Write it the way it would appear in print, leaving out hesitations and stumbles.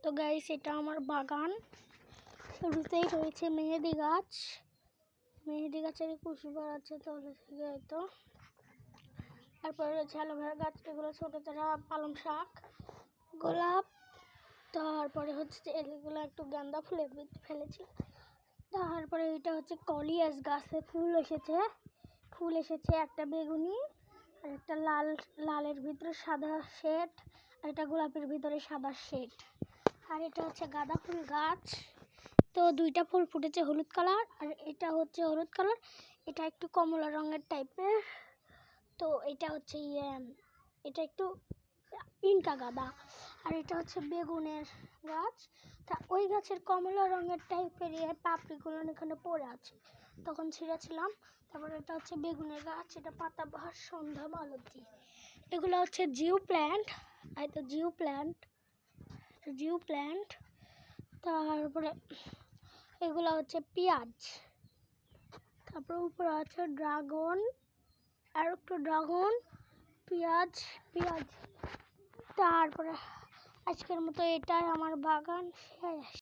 তো গাইস, এটা আমার বাগান। শুরুতেই রয়েছে মেহেদি গাছ। মেহেদি গাছের কুশি আছে তো তো তারপরে রয়েছে অ্যালোভেরা গাছ। এগুলো ছোটো চারা, পালং শাক, গোলাপ। তারপরে হচ্ছে যে এগুলো একটু গাঁদা ফুলে ফেলেছি। তারপরে এটা হচ্ছে কলিয়াস গাছে ফুল এসেছে একটা বেগুনি আর একটা লালের ভিতরে সাদা শেড, আর এটা গোলাপের ভিতরে সাদা শেড। আর এটা হচ্ছে গাঁদা ফুল গাছ। তো দুইটা ফুল ফুটেছে হলুদ কালার, আর এটা হচ্ছে হলুদ কালার, এটা একটু কমলা রঙের টাইপের। তো এটা হচ্ছে এটা একটু ইনকা গাঁদা। আর এটা হচ্ছে বেগুনের গাছ। তা ওই গাছের কমলা রঙের টাইপের পাপড়িগুলো এখানে পড়ে আছে, তখন ছিঁড়েছিলাম। তারপরে এটা হচ্ছে বেগুনের গাছ, এটা পাতাবাহার, সন্ধ্যা, মালতী। এগুলো হচ্ছে জিও প্ল্যান্ট। এই তো জিও প্ল্যান্ট। তারপরে এগুলো হচ্ছে পেঁয়াজ। তারপরে উপরে আছে ড্রাগন, আর একটু ড্রাগন, পেঁয়াজ। তারপরে আজকের মতো এটাই আমার বাগান শেষ।